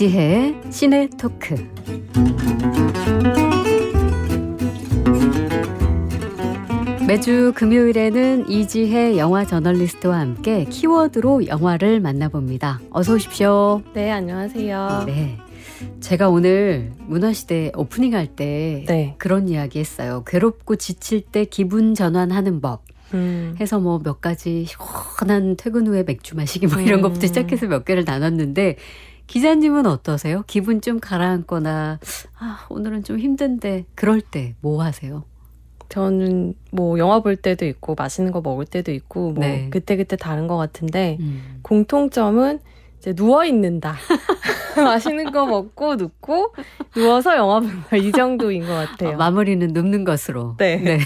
이지혜의 시네 토크. 매주 금요일에는 이지혜 영화 저널리스트와 함께 키워드로 영화를 만나봅니다. 어서 오십시오. 네, 안녕하세요. 네, 제가 오늘 문화시대 오프닝 할 때 그런 이야기 했어요. 괴롭고 지칠 때 기분 전환하는 법. 해서 뭐 몇 가지 시원한 퇴근 후에 맥주 마시기 뭐 이런 것부터 시작해서 몇 개를 나눴는데, 기자님은 어떠세요? 기분 좀 가라앉거나 오늘은 좀 힘든데 그럴 때 뭐 하세요? 저는 뭐 영화 볼 때도 있고 맛있는 거 먹을 때도 있고 뭐 그때그때 다른 것 같은데 공통점은 이제 누워 있는다. 맛있는 거 먹고 눕고 누워서 영화 본다, 이 정도인 것 같아요. 마무리는 눕는 것으로. 네.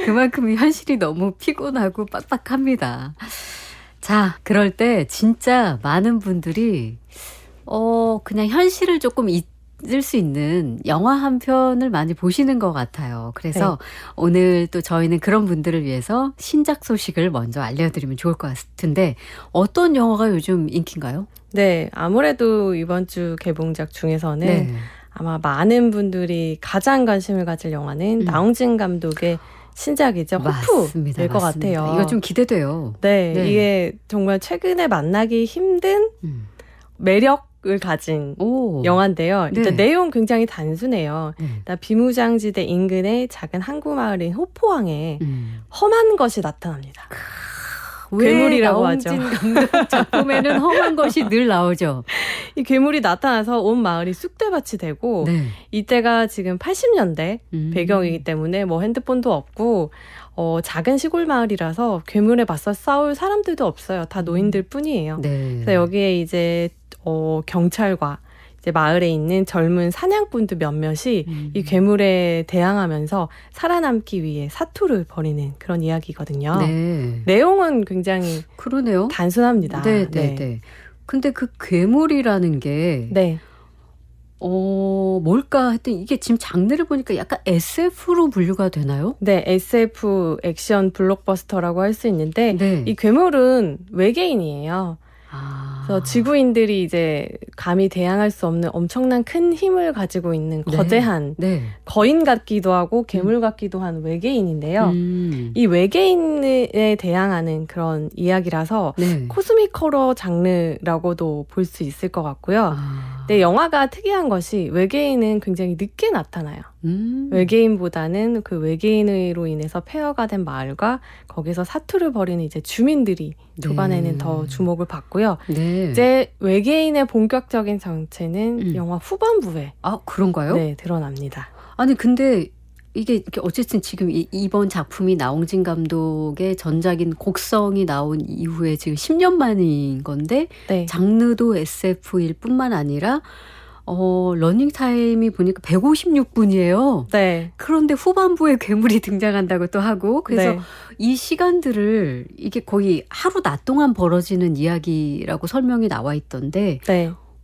그만큼 현실이 너무 피곤하고 빡빡합니다. 자, 그럴 때 진짜 많은 분들이 그냥 현실을 조금 잊을 수 있는 영화 한 편을 많이 보시는 것 같아요. 그래서 오늘 또 저희는 그런 분들을 위해서 신작 소식을 먼저 알려드리면 좋을 것 같은데, 어떤 영화가 요즘 인기인가요? 네, 아무래도 이번 주 개봉작 중에서는 아마 많은 분들이 가장 관심을 가질 영화는 나홍진 감독의 신작이죠. 호프일 것 같아요. 이거 좀 기대돼요. 네, 이게 정말 최근에 만나기 힘든 매력을 가진 영화인데요. 일단 내용 굉장히 단순해요. 비무장지대 인근의 작은 항구 마을인 호포항에 험한 것이 나타납니다. 괴물이라고 하죠. 나홍진 감독 작품에는 험한 것이 늘 나오죠. 이 괴물이 나타나서 온 마을이 쑥대밭이 되고 이때가 지금 80년대 배경이기 때문에 뭐 핸드폰도 없고 작은 시골 마을이라서 괴물에 맞서 싸울 사람들도 없어요. 다 노인들 뿐이에요. 그래서 여기에 이제 경찰과 이제 마을에 있는 젊은 사냥꾼들 몇몇이 이 괴물에 대항하면서 살아남기 위해 사투를 벌이는 그런 이야기거든요. 내용은 굉장히 단순합니다. 네. 근데 그 괴물이라는 게 뭘까 했더니 이게 지금 장르를 보니까 약간 SF로 분류가 되나요? 네, SF 액션 블록버스터라고 할 수 있는데 이 괴물은 외계인이에요. 그래서 지구인들이 이제 감히 대항할 수 없는 엄청난 큰 힘을 가지고 있는 거대한 거인 같기도 하고 괴물 같기도 한 외계인인데요. 이 외계인에 대항하는 그런 이야기라서 코스믹 호러 장르라고도 볼 수 있을 것 같고요. 근데 영화가 특이한 것이 외계인은 굉장히 늦게 나타나요. 외계인보다는 그 외계인으로 인해서 폐허가 된 마을과 거기서 사투를 벌이는 이제 주민들이 초반에는 더 주목을 받고요. 이제 외계인의 본격적인 정체는 영화 후반부에 그런가요? 네, 드러납니다. 아니 근데 이게 어쨌든 지금 이번 작품이 나홍진 감독의 전작인 곡성이 나온 이후에 지금 10년 만인 건데 장르도 SF일 뿐만 아니라 러닝타임이 보니까 156분이에요. 그런데 후반부에 괴물이 등장한다고 또 하고, 그래서 이 시간들을 이게 거의 하루 낮 동안 벌어지는 이야기라고 설명이 나와 있던데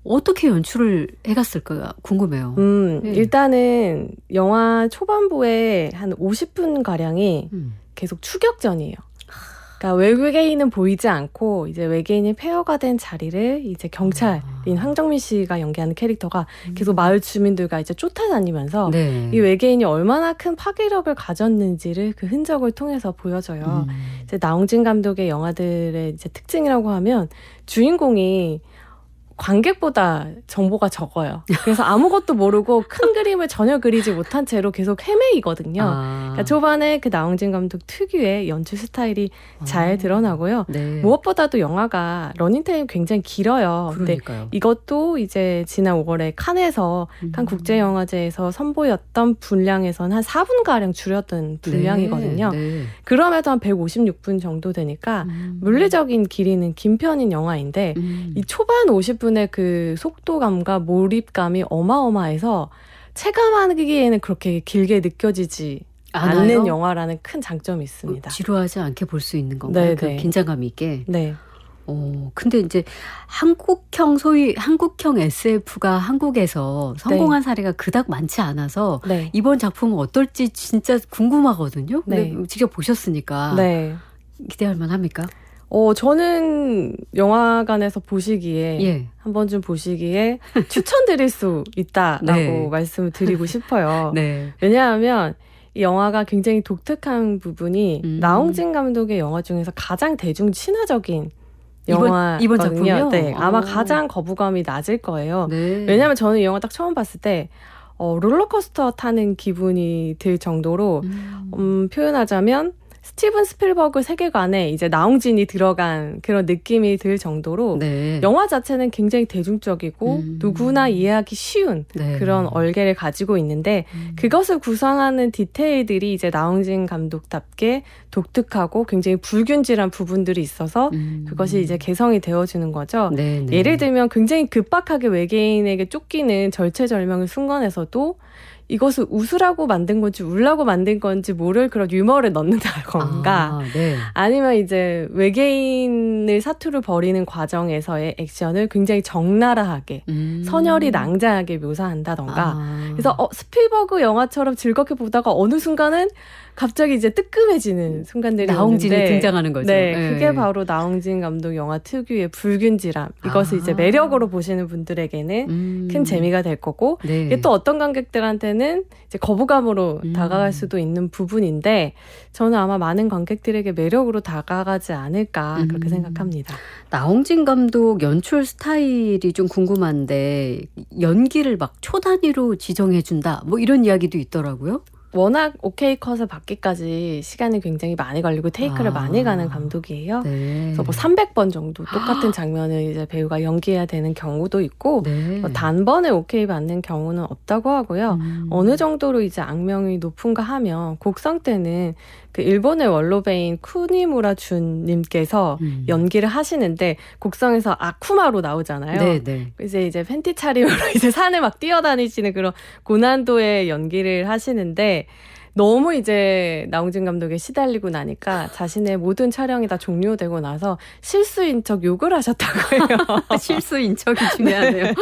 어떻게 연출을 해갔을까 궁금해요. 일단은 영화 초반부에 한 50분가량이 계속 추격전이에요. 그러니까 외계인은 보이지 않고 이제 외계인이 폐허가 된 자리를 이제 경찰인 황정민 씨가 연기하는 캐릭터가 계속 마을 주민들과 이제 쫓아다니면서 이 외계인이 얼마나 큰 파괴력을 가졌는지를 그 흔적을 통해서 보여줘요. 이제 나홍진 감독의 영화들의 이제 특징이라고 하면 주인공이 관객보다 정보가 적어요. 그래서 아무것도 모르고 큰 그림을 전혀 그리지 못한 채로 계속 헤매이거든요. 그러니까 초반에 그 나홍진 감독 특유의 연출 스타일이 잘 드러나고요. 무엇보다도 영화가 러닝타임이 굉장히 길어요. 근데 이것도 이제 지난 5월에 칸에서 칸 국제영화제에서 선보였던 분량에서는 한 4분가량 줄였던 분량이거든요. 그럼에도 한 156분 정도 되니까 물리적인 길이는 긴 편인 영화인데 이 초반 50분 그 속도감과 몰입감이 어마어마해서 체감하기에는 그렇게 길게 느껴지지 않는 영화라는 큰 장점이 있습니다. 지루하지 않게 볼 수 있는 건가요? 그 긴장감 있게? 근데 이제 소위 한국형 SF가 한국에서 성공한 사례가 그닥 많지 않아서 이번 작품은 어떨지 진짜 궁금하거든요. 근데 직접 보셨으니까 기대할 만합니까? 저는 영화관에서 보시기에 예. 한 번쯤 보시기에 추천드릴 수 있다라고 네. 말씀을 드리고 싶어요. 네. 왜냐하면 이 영화가 굉장히 독특한 부분이 나홍진 감독의 영화 중에서 가장 대중 친화적인 영화거든요. 이번 작품이요? 네, 아마 가장 거부감이 낮을 거예요. 네. 왜냐하면 저는 이 영화 딱 처음 봤을 때 롤러코스터 타는 기분이 들 정도로 표현하자면 스티븐 스필버그 세계관에 이제 나홍진이 들어간 그런 느낌이 들 정도로 네. 영화 자체는 굉장히 대중적이고 누구나 이해하기 쉬운 네. 그런 얼개를 가지고 있는데 그것을 구성하는 디테일들이 이제 나홍진 감독답게 독특하고 굉장히 불균질한 부분들이 있어서 그것이 이제 개성이 되어주는 거죠. 네, 네. 예를 들면 굉장히 급박하게 외계인에게 쫓기는 절체절명의 순간에서도 이것을 웃으라고 만든 건지 울라고 만든 건지 모를 그런 유머를 넣는다던가 네. 아니면 이제 외계인을 사투를 벌이는 과정에서의 액션을 굉장히 적나라하게 선열이 낭자하게 묘사한다던가 그래서 스필버그 영화처럼 즐겁게 보다가 어느 순간은 갑자기 이제 뜨끔해지는 순간들이 나홍진이 오는데 등장하는 거죠. 네, 네. 그게 바로 나홍진 감독 영화 특유의 불균질함. 이것을 이제 매력으로 보시는 분들에게는 큰 재미가 될 거고 네. 이게 또 어떤 관객들한테는 이제 거부감으로 다가갈 수도 있는 부분인데 저는 아마 많은 관객들에게 매력으로 다가가지 않을까 그렇게 생각합니다. 나홍진 감독 연출 스타일이 좀 궁금한데 연기를 막 초단위로 지정해준다 뭐 이런 이야기도 있더라고요. 워낙 오케이 컷을 받기까지 시간이 굉장히 많이 걸리고 테이크를 많이 가는 감독이에요. 네. 그래서 뭐 300번 정도 똑같은 장면을 이제 배우가 연기해야 되는 경우도 있고 네. 뭐 단번에 오케이 받는 경우는 없다고 하고요. 어느 정도로 이제 악명이 높은가 하면 곡성 때는 그 일본의 원로배인 쿠니무라 준님께서 연기를 하시는데 곡성에서 아쿠마로 나오잖아요. 네, 네. 이제 팬티 차림으로 이제 산을 막 뛰어다니시는 그런 고난도의 연기를 하시는데 너무 이제 나홍진 감독에 시달리고 나니까 자신의 모든 촬영이 다 종료되고 나서 실수인 척 욕을 하셨다고 해요. 실수인 척이 중요하네요. 네.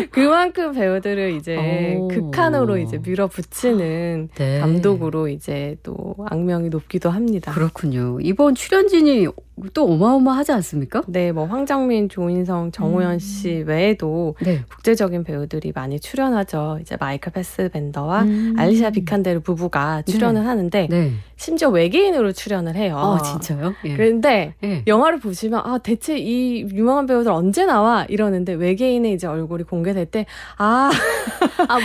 그만큼 배우들을 이제 극한으로 이제 밀어붙이는 네. 감독으로 이제 또 악명이 높기도 합니다. 그렇군요. 이번 출연진이 또 어마어마하지 않습니까? 네, 뭐 황정민, 조인성, 정호연 씨 외에도 네. 국제적인 배우들이 많이 출연하죠. 이제 마이클 패스벤더와 알리샤 비칸데르 부부가 출연을 하는데 네. 심지어 외계인으로 출연을 해요. 진짜요? 예. 그런데 예. 영화를 보시면 대체 이 유명한 배우들 언제 나와? 이러는데 외계인의 이제 얼굴이 공개될 때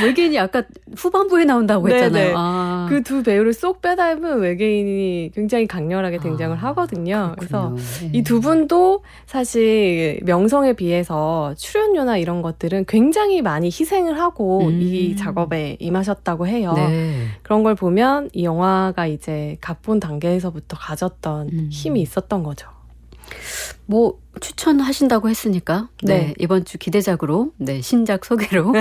외계인이 아까 후반부에 나온다고 했잖아요. 그 두 배우를 쏙 빼닮은 외계인이 굉장히 강렬하게 등장을 하거든요. 그래서 이 두 분도 사실 명성에 비해서 출연료나 이런 것들은 굉장히 많이 희생을 하고 이 작업에 임하셨다고 해요. 네. 그런 걸 보면 이 영화가 이제 각본 단계에서부터 가졌던 힘이 있었던 거죠. 뭐 추천하신다고 했으니까 네, 이번 주 기대작으로 신작 소개로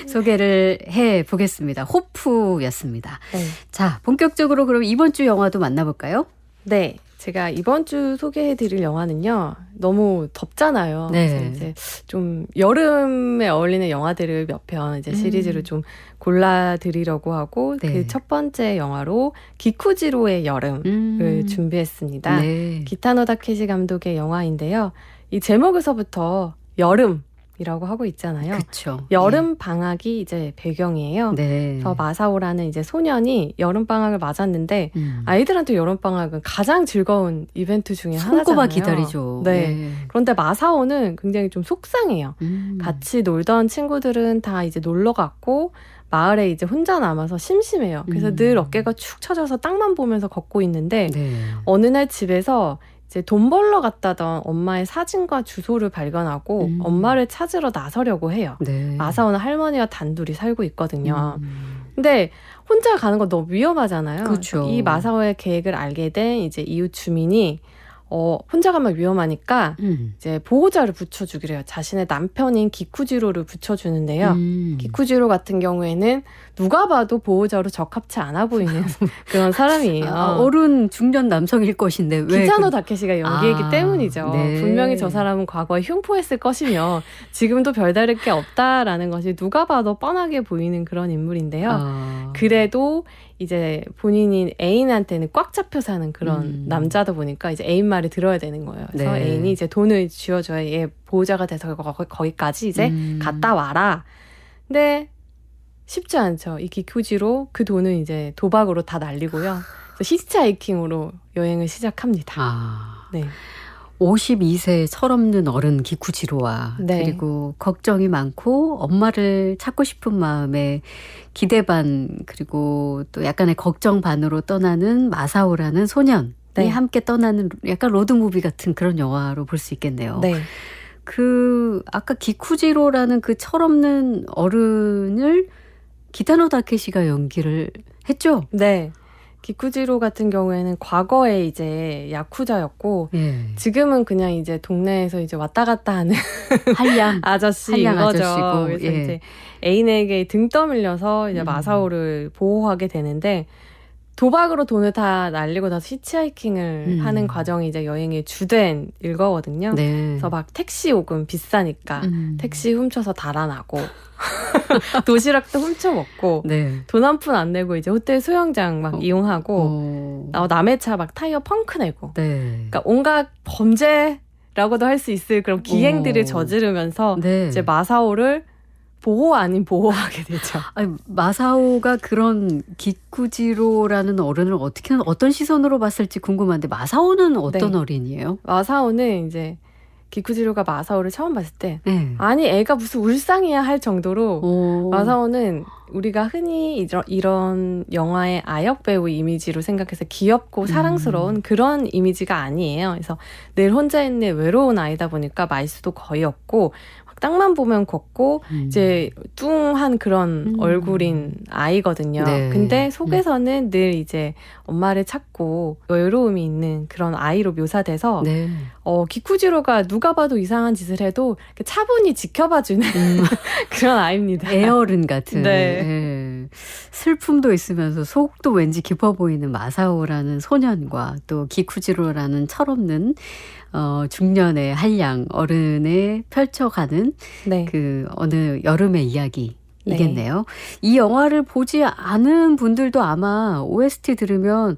소개를 해보겠습니다. 호프였습니다. 네. 자, 본격적으로 그럼 이번 주 영화도 만나볼까요? 네. 제가 이번 주 소개해드릴 영화는요. 너무 덥잖아요. 네. 그래서 이제 좀 여름에 어울리는 영화들을 몇 편 이제 시리즈를 좀 골라드리려고 하고 네. 그 첫 번째 영화로 기쿠지로의 여름을 준비했습니다. 네. 기타노 다케시 감독의 영화인데요. 이 제목에서부터 여름이라고 하고 있잖아요. 그렇죠. 여름 방학이 이제 배경이에요. 네. 그래서 마사오라는 이제 소년이 여름 방학을 맞았는데 아이들한테 여름 방학은 가장 즐거운 이벤트 중에 하나잖아요. 손꼽아 기다리죠. 네. 그런데 마사오는 굉장히 좀 속상해요. 같이 놀던 친구들은 다 이제 놀러 갔고 마을에 이제 혼자 남아서 심심해요. 그래서 늘 어깨가 축 처져서 땅만 보면서 걷고 있는데 어느 날 집에서 이제 돈 벌러 갔다던 엄마의 사진과 주소를 발견하고 엄마를 찾으러 나서려고 해요. 네. 마사오는 할머니와 단둘이 살고 있거든요. 근데 혼자 가는 건 너무 위험하잖아요. 그렇죠. 이 마사오의 계획을 알게 된 이제 이웃 주민이 혼자 가면 위험하니까 이제 보호자를 붙여주기로 해요. 자신의 남편인 기쿠지로를 붙여주는데요. 기쿠지로 같은 경우에는 누가 봐도 보호자로 적합치 않아 보이는 그런 사람이에요. 어른 중년 남성일 것인데 왜? 기타노 다케시가 연기했기 때문이죠. 네. 분명히 저 사람은 과거에 흉포했을 것이며 지금도 별다를 게 없다라는 것이 누가 봐도 뻔하게 보이는 그런 인물인데요. 그래도 이제 본인이 애인한테는 꽉 잡혀 사는 그런 남자다 보니까 이제 애인 말 말을 들어야 되는 거예요. 그래서 네. 애인이 이제 돈을 쥐어줘야 얘 보호자가 돼서 거기까지 이제 갔다 와라. 근데 쉽지 않죠. 이 기쿠지로 그 돈을 이제 도박으로 다 날리고요. 그래서 히치하이킹으로 여행을 시작합니다. 네. 52세 철없는 어른 기쿠지로와 네. 그리고 걱정이 많고 엄마를 찾고 싶은 마음에 기대 반 그리고 또 약간의 걱정 반으로 떠나는 마사오라는 소년이 네. 함께 떠나는 약간 로드무비 같은 그런 영화로 볼 수 있겠네요. 네. 아까 기쿠지로라는 그 철없는 어른을 기타노 다케시가 연기를 했죠? 네. 기쿠지로 같은 경우에는 과거에 이제 야쿠자였고 예. 지금은 그냥 이제 동네에서 이제 왔다 갔다 하는 한량 아저씨인 한량 거죠. 아저씨고, 그래서 예. 이제 애인에게 등 떠밀려서 이제 마사오를 보호하게 되는데 도박으로 돈을 다 날리고 나서 히치하이킹을 하는 과정이 이제 여행의 주된 일거거든요. 네. 그래서 막 택시 요금 비싸니까 택시 훔쳐서 달아나고 도시락도 훔쳐 먹고 네. 돈 한 푼 안 내고 이제 호텔 수영장 막 이용하고 남의 차 막 타이어 펑크 내고 네. 그러니까 온갖 범죄라고도 할 수 있을 그런 기행들을 저지르면서 네. 이제 마사오를 보호 아닌 보호하게 되죠. 아니, 마사오가 그런 기쿠지로라는 어른을 어떤 시선으로 봤을지 궁금한데 마사오는 어떤 네. 어린이에요? 마사오는 이제 기쿠지로가 마사오를 처음 봤을 때 네. 아니 애가 무슨 울상이야 할 정도로 오. 마사오는 우리가 흔히 이런 영화의 아역 배우 이미지로 생각해서 귀엽고 사랑스러운 그런 이미지가 아니에요. 그래서 늘 혼자 있는 외로운 아이다 보니까 말수도 거의 없고 땅만 보면 걷고 이제 뚱한 그런 얼굴인 아이거든요. 네. 근데 속에서는 늘 이제 엄마를 찾고 외로움이 있는 그런 아이로 묘사돼서 네. 기쿠지로가 누가 봐도 이상한 짓을 해도 차분히 지켜봐주는 그런 아이입니다. 애어른 같은 네. 예. 슬픔도 있으면서 속도 왠지 깊어 보이는 마사오라는 소년과 또 기쿠지로라는 철없는 중년의 한량 어른에 펼쳐가는 네. 그 어느 여름의 이야기이겠네요. 이 영화를 보지 않은 분들도 아마 OST 들으면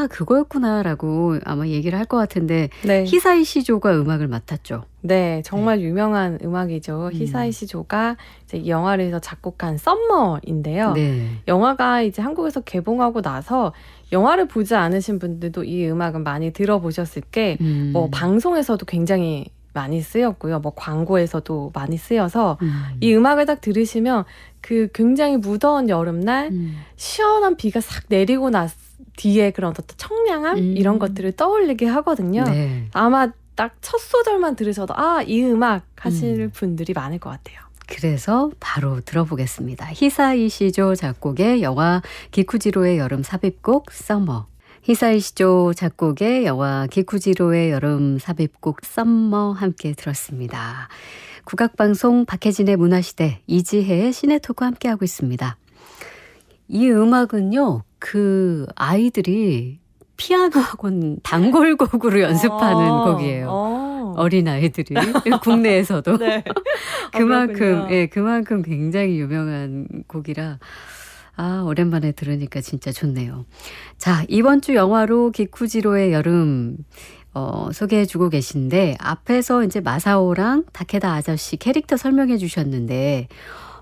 그거였구나라고 아마 얘기를 할 것 같은데 네. 히사이 시조가 음악을 맡았죠. 네, 정말 유명한 음악이죠. 히사이 시조가 이제 이 영화를 해서 작곡한 썸머인데요. 네. 영화가 이제 한국에서 개봉하고 나서 영화를 보지 않으신 분들도 이 음악은 많이 들어보셨을 게 뭐 방송에서도 굉장히 많이 쓰였고요. 뭐 광고에서도 많이 쓰여서 이 음악을 딱 들으시면 그 굉장히 무더운 여름날 시원한 비가 싹 내리고 뒤에 그런 어떤 청량함 이런 것들을 떠올리게 하거든요. 네. 아마 딱 첫 소절만 들으셔도 이 음악 하실 분들이 많을 것 같아요. 그래서 바로 들어보겠습니다. 히사이 시조 작곡의 영화 기쿠지로의 여름 삽입곡 썸머. 히사이 시조 작곡의 영화 기쿠지로의 여름 삽입곡 썸머 함께 들었습니다. 국악방송 박혜진의 문화시대 이지혜의 시네토크 함께하고 있습니다. 이 음악은요. 그 아이들이 피아노 학원 단골곡으로 연습하는 곡이에요. 어린아이들이 국내에서도 네. 그만큼 굉장히 유명한 곡이라 오랜만에 들으니까 진짜 좋네요. 자, 이번 주 영화로 기쿠지로의 여름 소개해주고 계신데 앞에서 이제 마사오랑 다케다 아저씨 캐릭터 설명해 주셨는데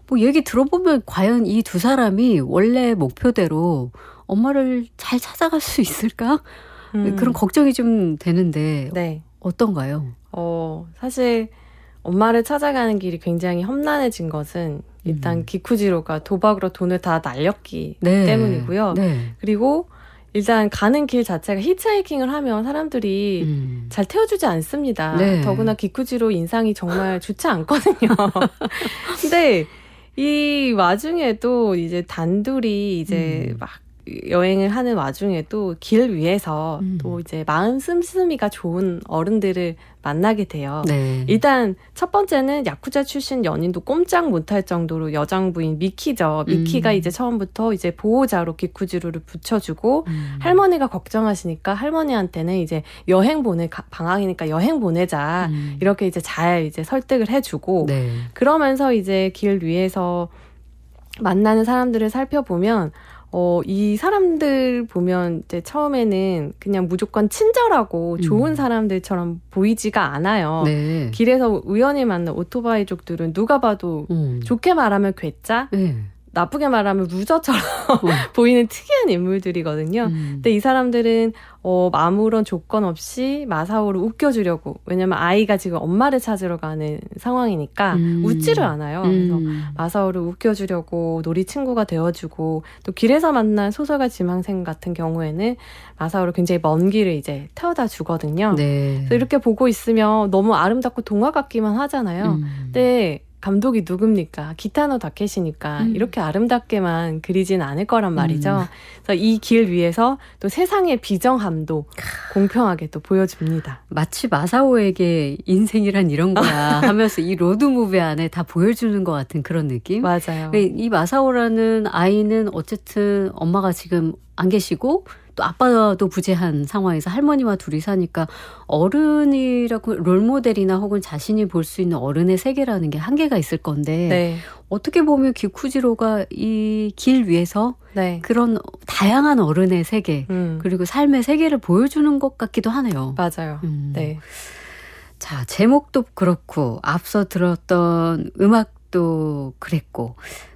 뭐 얘기 들어보면 과연 이 두 사람이 원래 목표대로 엄마를 잘 찾아갈 수 있을까? 그런 걱정이 좀 되는데 네. 어떤가요? 사실 엄마를 찾아가는 길이 굉장히 험난해진 것은 일단 기쿠지로가 도박으로 돈을 다 날렸기 때문이고요. 네. 그리고 일단 가는 길 자체가 히치하이킹을 하면 사람들이 잘 태워주지 않습니다. 네. 더구나 기쿠지로 인상이 정말 좋지 않거든요. 근데 이 와중에도 이제 단둘이 이제 막 여행을 하는 와중에도 길 위에서 또 이제 마음 씀씀이가 좋은 어른들을 만나게 돼요. 네. 일단 첫 번째는 야쿠자 출신 연인도 꼼짝 못할 정도로 여장부인 미키죠. 미키가 이제 처음부터 이제 보호자로 기쿠지로를 붙여주고 할머니가 걱정하시니까 할머니한테는 이제 방학이니까 여행 보내자 이렇게 이제 잘 이제 설득을 해주고 그러면서 이제 길 위에서 만나는 사람들을 살펴보면 이 사람들 보면 이제 처음에는 그냥 무조건 친절하고 좋은 사람들처럼 보이지가 않아요. 네. 길에서 우연히 만난 오토바이족들은 누가 봐도 좋게 말하면 괴짜, 네. 나쁘게 말하면 루저처럼 보이는 특이한 인물들이거든요. 근데 이 사람들은 아무런 조건 없이 마사오를 웃겨주려고, 왜냐면 아이가 지금 엄마를 찾으러 가는 상황이니까 웃지를 않아요. 그래서 마사오를 웃겨주려고 놀이 친구가 되어주고, 또 길에서 만난 소설가 지망생 같은 경우에는 마사오를 굉장히 먼 길을 이제 태워다 주거든요. 네. 그래서 이렇게 보고 있으면 너무 아름답고 동화 같기만 하잖아요. 근데 감독이 누굽니까? 기타노 다케시니까 이렇게 아름답게만 그리진 않을 거란 말이죠. 그래서 이 길 위에서 또 세상의 비정함도 공평하게 또 보여줍니다. 마치 마사오에게 인생이란 이런 거야 하면서 이 로드무비 안에 다 보여주는 것 같은 그런 느낌? 맞아요. 이 마사오라는 아이는 어쨌든 엄마가 지금 안 계시고 또 아빠도 부재한 상황에서 할머니와 둘이 사니까 어른이라고 롤모델이나 혹은 자신이 볼 수 있는 어른의 세계라는 게 한계가 있을 건데 네. 어떻게 보면 기쿠지로가 이 길 위에서 네. 그런 다양한 어른의 세계 그리고 삶의 세계를 보여주는 것 같기도 하네요. 맞아요. 네. 자, 제목도 그렇고 앞서 들었던 음악도 그랬고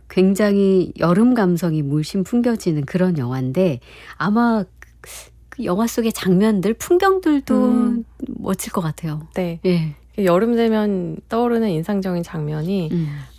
굉장히 여름 감성이 물씬 풍겨지는 그런 영화인데 아마 그 영화 속의 장면들, 풍경들도 멋질 것 같아요. 네. 예. 여름 되면 떠오르는 인상적인 장면이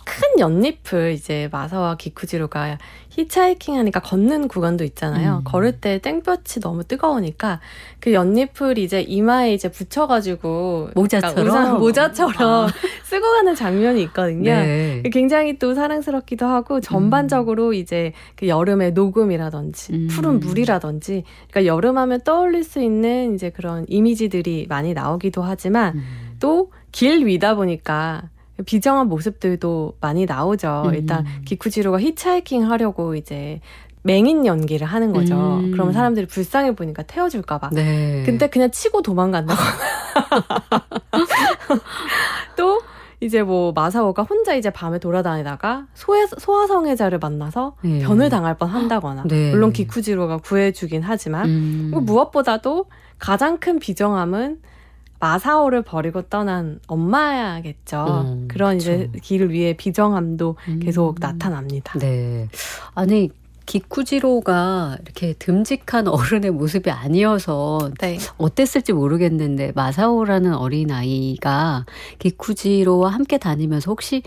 큰 연잎을 이제 마사와 기쿠지로가 히치하이킹 하니까 걷는 구간도 있잖아요. 걸을 때 땡볕이 너무 뜨거우니까 그 연잎을 이제 이마에 이제 붙여가지고 모자처럼 모자처럼 쓰고 가는 장면이 있거든요. 네. 굉장히 또 사랑스럽기도 하고 전반적으로 이제 그 여름의 녹음이라든지 푸른 물이라든지 그러니까 여름하면 떠올릴 수 있는 이제 그런 이미지들이 많이 나오기도 하지만 또 길 위다 보니까 비정한 모습들도 많이 나오죠. 일단 기쿠지로가 히치하이킹 하려고 이제 맹인 연기를 하는 거죠. 그러면 사람들이 불쌍해 보니까 태워줄까 봐. 네. 근데 그냥 치고 도망간다거나. 또 이제 뭐 마사오가 혼자 이제 밤에 돌아다니다가 소아성애자를 만나서 네. 변을 당할 뻔 한다거나. 네. 물론 기쿠지로가 구해주긴 하지만 무엇보다도 가장 큰 비정함은 마사오를 버리고 떠난 엄마야겠죠. 그런 그쵸. 이제 길을 위해 비정함도 계속 나타납니다. 네. 아니, 기쿠지로가 이렇게 듬직한 어른의 모습이 아니어서 네. 어땠을지 모르겠는데 마사오라는 어린아이가 기쿠지로와 함께 다니면서 혹시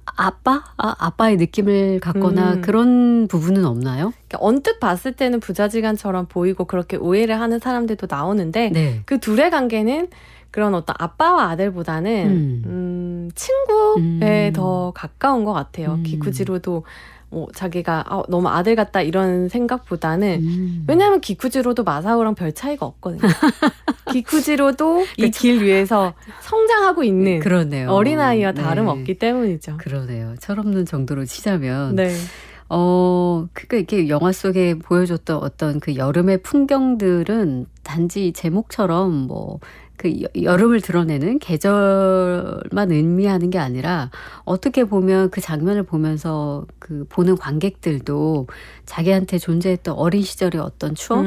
아빠의 느낌을 갖거나 그런 부분은 없나요? 언뜻 봤을 때는 부자지간처럼 보이고 그렇게 오해를 하는 사람들도 나오는데 네. 그 둘의 관계는 그런 어떤 아빠와 아들보다는 친구에 더 가까운 것 같아요. 기쿠지로도 자기가 너무 아들 같다 이런 생각보다는 왜냐하면 기쿠지로도 마사오랑 별 차이가 없거든요. 기쿠지로도 이 길 위에서 성장하고 있는 그러네요. 어린아이와 네. 다름없기 때문이죠. 그러네요. 철없는 정도로 치자면 네. 그러니까 이렇게 영화 속에 보여줬던 어떤 그 여름의 풍경들은 단지 제목처럼 뭐 그 여름을 드러내는 계절만 의미하는 게 아니라 어떻게 보면 그 장면을 보면서 그 보는 관객들도 자기한테 존재했던 어린 시절의 어떤 추억,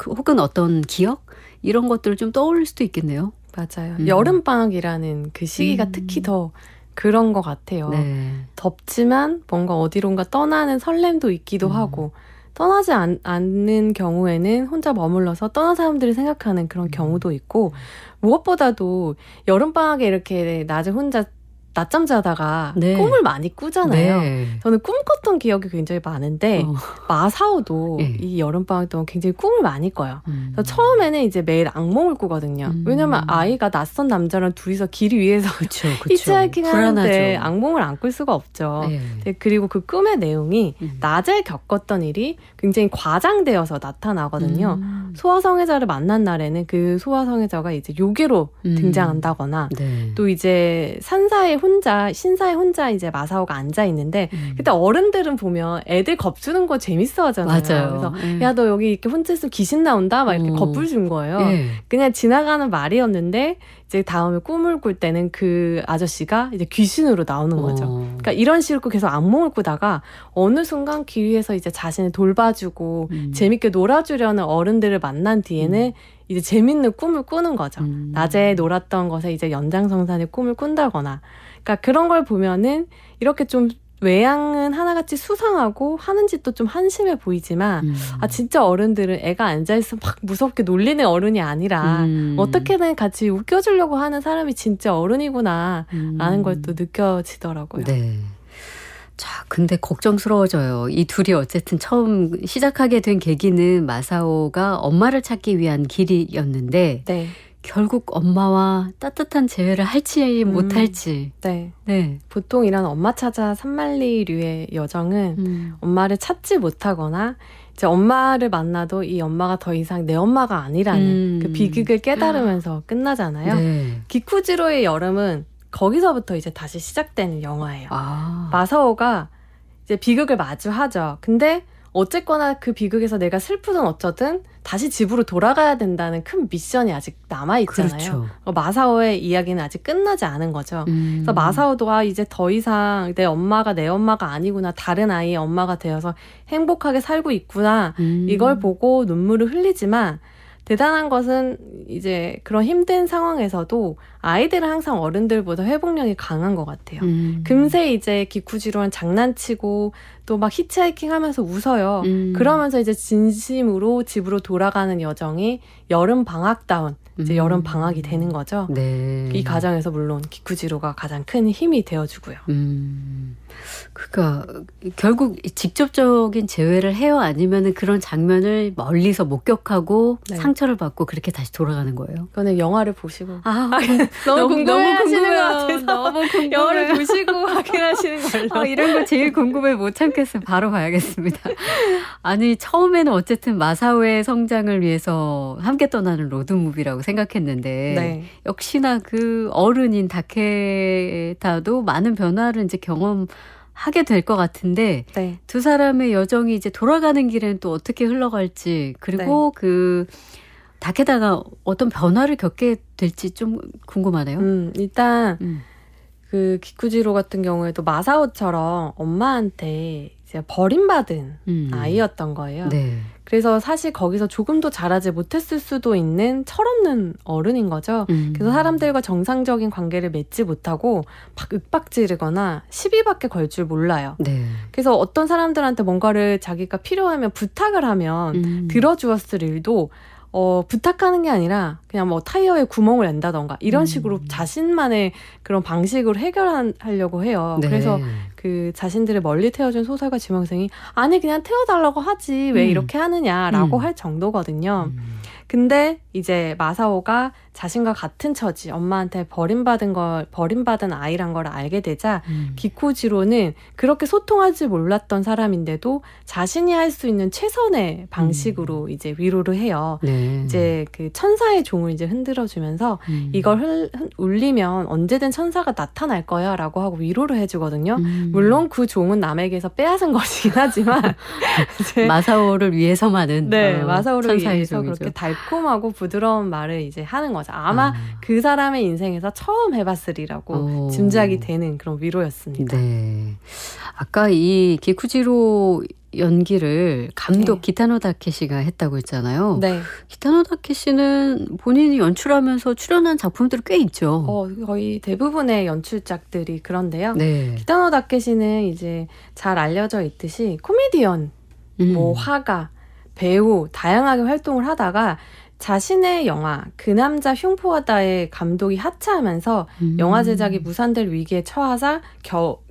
혹은 어떤 기억 이런 것들을 좀 떠올릴 수도 있겠네요. 맞아요. 여름방학이라는 그 시기가 특히 더 그런 것 같아요. 네. 덥지만 뭔가 어디론가 떠나는 설렘도 있기도 하고 떠나지 않는 경우에는 혼자 머물러서 떠난 사람들을 생각하는 그런 경우도 있고 무엇보다도 여름방학에 이렇게 낮에 혼자 낮잠 자다가 네. 꿈을 많이 꾸잖아요. 네. 저는 꿈 꿨던 기억이 굉장히 많은데 마사오도 네. 이 여름방학 동안 굉장히 꿈을 많이 꿔요. 그래서 처음에는 이제 매일 악몽을 꾸거든요. 왜냐면 아이가 낯선 남자랑 둘이서 길 위에서 그쵸. 히치하이킹 하는데 불안하죠. 악몽을 안 꿀 수가 없죠. 네. 네, 그리고 그 꿈의 내용이 낮에 겪었던 일이 굉장히 과장되어서 나타나거든요. 소아성애자를 만난 날에는 그 소아성애자가 이제 요괴로 등장한다거나 네. 또 이제 산사의 신사에 혼자 이제 마사오가 앉아 있는데 그때 어른들은 보면 애들 겁주는 거 재밌어 하잖아요. 맞아요. 그래서 야, 너 여기 이렇게 혼자 있으면 귀신 나온다 막 이렇게 겁을 준 거예요. 그냥 지나가는 말이었는데 이제 다음에 꿈을 꿀 때는 그 아저씨가 이제 귀신으로 나오는 거죠. 그러니까 이런 식으로 계속 악몽을 꾸다가 어느 순간 길 위에서 이제 자신을 돌봐주고 재밌게 놀아주려는 어른들을 만난 뒤에는 이제 재밌는 꿈을 꾸는 거죠. 낮에 놀았던 것에 이제 연장성산의 꿈을 꾼다거나. 그러니까 그런 걸 보면은 이렇게 좀 외양은 하나같이 수상하고 하는 짓도 좀 한심해 보이지만 진짜 어른들은 애가 앉아있으면 막 무섭게 놀리는 어른이 아니라 어떻게든 같이 웃겨주려고 하는 사람이 진짜 어른이구나 라는 걸 또 느껴지더라고요. 네. 자, 근데 걱정스러워져요. 이 둘이 어쨌든 처음 시작하게 된 계기는 마사오가 엄마를 찾기 위한 길이었는데 네. 결국 엄마와 따뜻한 재회를 할지 못할지. 네. 네. 보통 이런 엄마 찾아 산만리류의 여정은 엄마를 찾지 못하거나 이제 엄마를 만나도 이 엄마가 더 이상 내 엄마가 아니라는 그 비극을 깨달으면서 끝나잖아요. 네. 기쿠지로의 여름은 거기서부터 이제 다시 시작되는 영화예요. 마사오가 이제 비극을 마주하죠. 근데 어쨌거나 그 비극에서 내가 슬프든 어쩌든 다시 집으로 돌아가야 된다는 큰 미션이 아직 남아있잖아요. 그렇죠. 마사오의 이야기는 아직 끝나지 않은 거죠. 그래서 마사오도 이제 더 이상 내 엄마가 내 엄마가 아니구나. 다른 아이의 엄마가 되어서 행복하게 살고 있구나. 이걸 보고 눈물을 흘리지만 대단한 것은 이제 그런 힘든 상황에서도 아이들은 항상 어른들보다 회복력이 강한 것 같아요. 금세 이제 기쿠지로는 장난치고 또 막 히치하이킹 하면서 웃어요. 그러면서 이제 진심으로 집으로 돌아가는 여정이 여름 방학다운 이제 여름 방학이 되는 거죠. 네. 이 과정에서 물론 기쿠지로가 가장 큰 힘이 되어주고요. 그러니까 결국 직접적인 재회를 해요? 아니면은 그런 장면을 멀리서 목격하고 네. 상처를 받고 그렇게 다시 돌아가는 거예요? 그거는 영화를 보시고 너무 궁금해하시는 것 궁금해요. 같아서 너무 궁금해요. 영화를 보시고 확인하시는 걸로. 이런 거 제일 궁금해 못 참겠어요. 바로 봐야겠습니다. 아니 처음에는 어쨌든 마사오의 성장을 위해서 함께 떠나는 로드무비라고 생각했는데 네. 역시나 그 어른인 다케타도 많은 변화를 이제 경험하게 될 것 같은데 네. 두 사람의 여정이 이제 돌아가는 길에는 또 어떻게 흘러갈지 그리고 그 다케다가 어떤 변화를 겪게 될지 좀 궁금하네요. 일단 그 기쿠지로 같은 경우에도 마사오처럼 엄마한테 이제 버림받은 아이였던 거예요. 네. 그래서 사실 거기서 조금도 자라지 못했을 수도 있는 철없는 어른인 거죠. 그래서 사람들과 정상적인 관계를 맺지 못하고 막 윽박지르거나 시비밖에 걸 줄 몰라요. 네. 그래서 어떤 사람들한테 뭔가를 자기가 필요하면 부탁을 하면 들어주었을 일도 부탁하는 게 아니라 그냥 뭐 타이어에 구멍을 낸다던가 이런 식으로 자신만의 그런 방식으로 해결하려고 해요. 네. 그래서 그 자신들을 멀리 태워준 소설가 지명생이 아니 그냥 태워달라고 하지 왜 이렇게 하느냐라고 할 정도거든요. 근데 이제 마사오가 자신과 같은 처지, 엄마한테 버림받은 아이란 걸 알게 되자 기쿠지로는 그렇게 소통하지 몰랐던 사람인데도 자신이 할 수 있는 최선의 방식으로 이제 위로를 해요. 네. 이제 그 천사의 종을 이제 흔들어주면서 이걸 울리면 언제든 천사가 나타날 거야 라고 하고 위로를 해주거든요. 물론 그 종은 남에게서 빼앗은 것이긴 하지만 이제 마사오를 위해서만은 마사오를 천사의 위해서 종이죠. 그렇게 달콤하고 부드러운 말을 이제 하는 거죠. 아마 그 사람의 인생에서 처음 해봤으리라고 짐작이 되는 그런 위로였습니다. 네. 아까 이 기쿠지로 연기를 감독 기타노 다케시가 했다고 했잖아요. 네. 기타노 다케시는 본인이 연출하면서 출연한 작품들이 꽤 있죠. 거의 대부분의 연출작들이 그런데요. 네. 기타노 다케시는 이제 잘 알려져 있듯이 코미디언, 뭐 화가, 배우 다양하게 활동을 하다가 자신의 영화 그 남자 흉포하다의 감독이 하차하면서 영화 제작이 무산될 위기에 처하자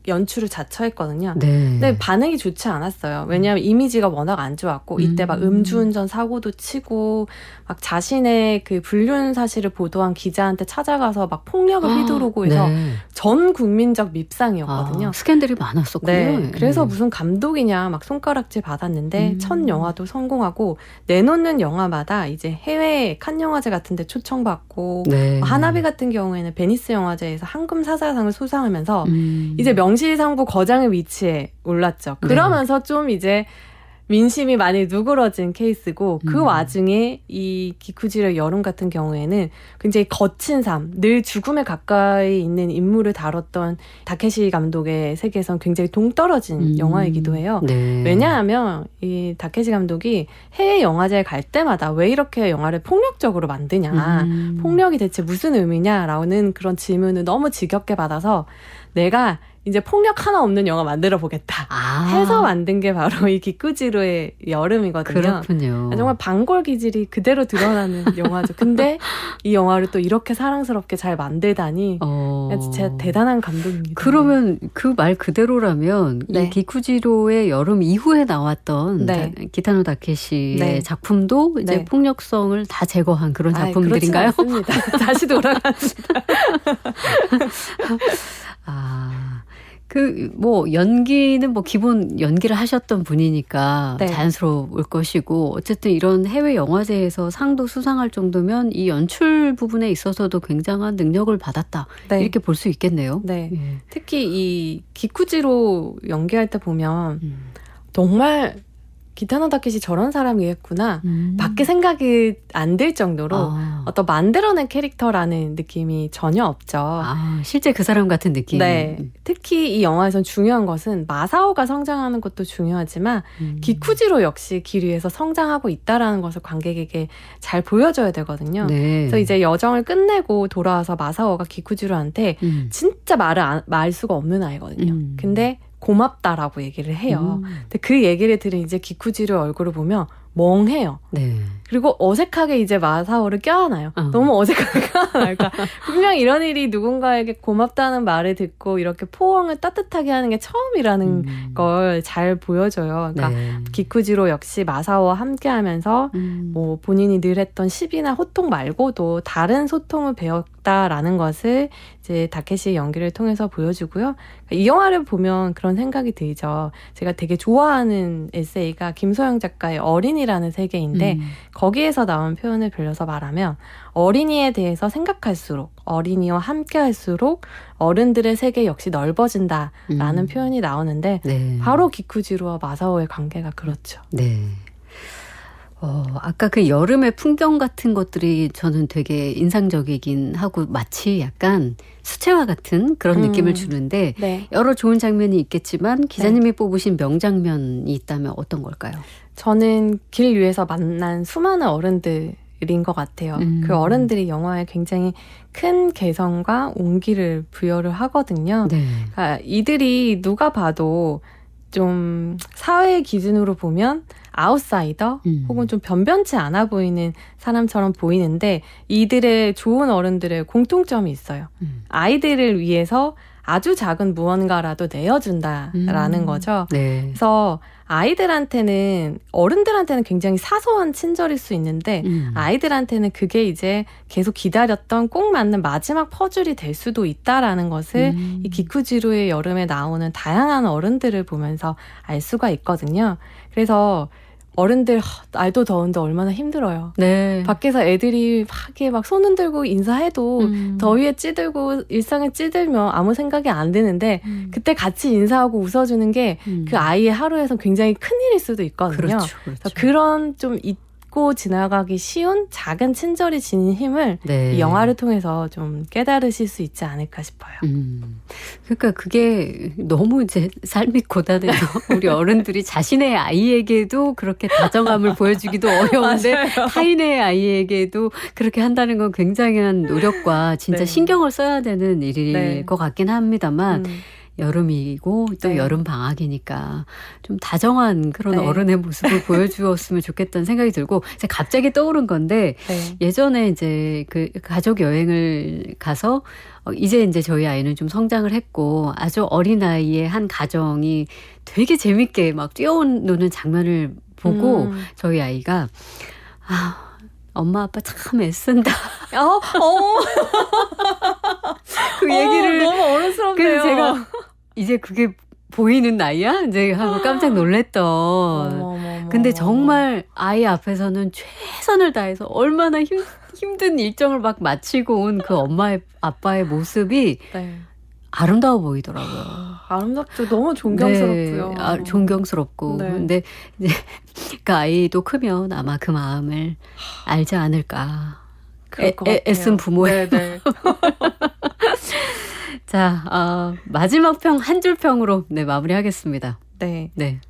연출을 자처했거든요. 네. 근데 반응이 좋지 않았어요. 왜냐하면 이미지가 워낙 안 좋았고 이때 막 음주운전 사고도 치고 막 자신의 그 불륜 사실을 보도한 기자한테 찾아가서 막 폭력을 휘두르고 해서 네. 전 국민적 밉상이었거든요. 스캔들이 많았었군요. 네. 그래서 무슨 감독이냐 막 손가락질 받았는데 첫 영화도 성공하고 내놓는 영화마다 이제 해외 칸 영화제 같은 데 초청받고 네. 하나비 같은 경우에는 베니스 영화제에서 황금 사자상을 수상하면서 이제 명실상부 거장의 위치에 올랐죠. 그러면서 좀 이제 민심이 많이 누그러진 케이스고 그 와중에 이 기쿠지로의 여름 같은 경우에는 굉장히 거친 삶, 늘 죽음에 가까이 있는 인물을 다뤘던 다케시 감독의 세계에선 굉장히 동떨어진 영화이기도 해요. 네. 왜냐하면 이 다케시 감독이 해외 영화제에 갈 때마다 왜 이렇게 영화를 폭력적으로 만드냐, 폭력이 대체 무슨 의미냐라는 그런 질문을 너무 지겹게 받아서 내가 이제 폭력 하나 없는 영화 만들어 보겠다 해서 만든 게 바로 이 기쿠지로의 여름이거든요. 그렇군요. 정말 반골 기질이 그대로 드러나는 영화죠. 근데 이 영화를 또 이렇게 사랑스럽게 잘 만들다니 진짜 대단한 감독입니다. 그러면 그 말 그대로라면 네. 이 기쿠지로의 여름 이후에 나왔던 네. 기타노 다케시의 네. 작품도 이제 네. 폭력성을 다 제거한 그런 작품들인가요? 그렇지 않습니다. 다시 돌아갑니다. 연기는 기본 연기를 하셨던 분이니까 네. 자연스러울 것이고, 어쨌든 이런 해외 영화제에서 상도 수상할 정도면 이 연출 부분에 있어서도 굉장한 능력을 받았다. 네. 이렇게 볼 수 있겠네요. 네. 특히 이 기쿠지로 연기할 때 보면 정말 기타노 다케시 저런 사람이겠구나 밖에 생각이 안 들 정도로 어떤 만들어낸 캐릭터라는 느낌이 전혀 없죠. 실제 그 사람 같은 느낌. 네. 특히 이 영화에선 중요한 것은 마사오가 성장하는 것도 중요하지만 기쿠지로 역시 길 위에서 성장하고 있다라는 것을 관객에게 잘 보여줘야 되거든요. 네. 그래서 이제 여정을 끝내고 돌아와서 마사오가 기쿠지로한테 진짜 말 수가 없는 아이거든요. 근데 고맙다라고 얘기를 해요. 근데 그 얘기를 들은 이제 기쿠지로 얼굴을 보면 멍해요. 네. 그리고 어색하게 이제 마사오를 껴안아요. 너무 어색하게 껴안아요. 그러니까 분명 이런 일이 누군가에게 고맙다는 말을 듣고 이렇게 포옹을 따뜻하게 하는 게 처음이라는 걸 잘 보여줘요. 그러니까 기쿠지로 역시 마사오와 함께하면서 본인이 늘 했던 시비나 호통 말고도 다른 소통을 배웠다라는 것을 이제 다케시의 연기를 통해서 보여주고요. 이 영화를 보면 그런 생각이 들죠. 제가 되게 좋아하는 에세이가 김소영 작가의 어린이라는 세계인데 거기에서 나온 표현을 빌려서 말하면 어린이에 대해서 생각할수록 어린이와 함께 할수록 어른들의 세계 역시 넓어진다라는 표현이 나오는데 네. 바로 기쿠지로와 마사오의 관계가 그렇죠. 네. 아까 그 여름의 풍경 같은 것들이 저는 되게 인상적이긴 하고 마치 약간 수채화 같은 그런 느낌을 주는데 네. 여러 좋은 장면이 있겠지만 기자님이 뽑으신 명장면이 있다면 어떤 걸까요? 저는 길 위에서 만난 수많은 어른들인 것 같아요. 그 어른들이 영화에 굉장히 큰 개성과 온기를 부여를 하거든요. 네. 그러니까 이들이 누가 봐도 좀 사회의 기준으로 보면 아웃사이더 혹은 좀 변변치 않아 보이는 사람처럼 보이는데 이들의 좋은 어른들의 공통점이 있어요. 아이들을 위해서 아주 작은 무언가라도 내어준다라는 거죠. 네. 그래서 아이들한테는 어른들한테는 굉장히 사소한 친절일 수 있는데 아이들한테는 그게 이제 계속 기다렸던 꼭 맞는 마지막 퍼즐이 될 수도 있다라는 것을 이 기쿠지로의 여름에 나오는 다양한 어른들을 보면서 알 수가 있거든요. 그래서 어른들 날도 더운데 얼마나 힘들어요. 네. 밖에서 애들이 막 손 흔들고 인사해도 더위에 찌들고 일상에 찌들면 아무 생각이 안 드는데 그때 같이 인사하고 웃어주는 게 그 아이의 하루에서 굉장히 큰일일 수도 있거든요. 그렇죠. 그런 좀 잊고 지나가기 쉬운 작은 친절이 지닌 힘을 네. 이 영화를 통해서 좀 깨달으실 수 있지 않을까 싶어요. 그러니까 그게 너무 이제 삶이 고단해서 우리 어른들이 자신의 아이에게도 그렇게 다정함을 보여주기도 어려운데 타인의 아이에게도 그렇게 한다는 건 굉장한 노력과 진짜 네. 신경을 써야 되는 일일 네. 것 같긴 합니다만 여름이고 또 네. 여름 방학이니까 좀 다정한 그런 네. 어른의 모습을 보여주었으면 좋겠다는 생각이 들고 이제 갑자기 떠오른 건데 네. 예전에 이제 그 가족 여행을 가서 이제 저희 아이는 좀 성장을 했고 아주 어린 나이에 한 가정이 되게 재밌게 막 뛰어노는 장면을 보고 저희 아이가 엄마 아빠 참 애쓴다. 그 얘기를 너무 어른스럽네요. 그래서 제가 이제 그게 보이는 나이야? 이제 하고 깜짝 놀랬던. 근데 정말 아이 앞에서는 최선을 다해서 얼마나 힘든 일정을 막 마치고 온 그 엄마의 아빠의 모습이 네. 아름다워 보이더라고요. 아름답죠. 너무 존경스럽고요. 네, 존경스럽고. 네. 근데 이제 그 아이도 크면 아마 그 마음을 알지 않을까. 그럴 것 같아요. 애쓴 부모의. 네네. 자, 마지막 평 한 줄 평으로 네, 마무리하겠습니다. 네. 네.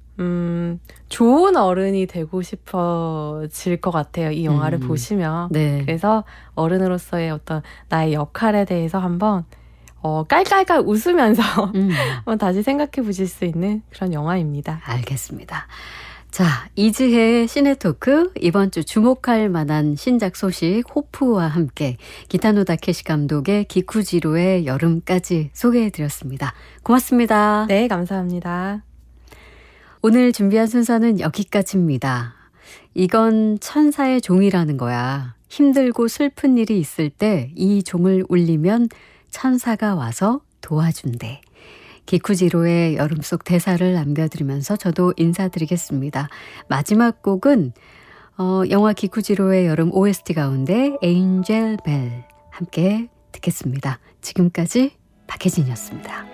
좋은 어른이 되고 싶어질 것 같아요. 이 영화를 보시면. 네. 그래서 어른으로서의 어떤 나의 역할에 대해서 한번 깔깔깔 웃으면서 한번 다시 생각해 보실 수 있는 그런 영화입니다. 알겠습니다. 자, 이지혜의 시네토크 이번 주 주목할 만한 신작 소식 호프와 함께 기타노 다케시 감독의 기쿠지로의 여름까지 소개해드렸습니다. 고맙습니다. 네, 감사합니다. 오늘 준비한 순서는 여기까지입니다. 이건 천사의 종이라는 거야. 힘들고 슬픈 일이 있을 때 이 종을 울리면 천사가 와서 도와준대. 기쿠지로의 여름 속 대사를 남겨드리면서 저도 인사드리겠습니다. 마지막 곡은 영화 기쿠지로의 여름 OST 가운데 에인젤 벨 함께 듣겠습니다. 지금까지 박혜진이었습니다.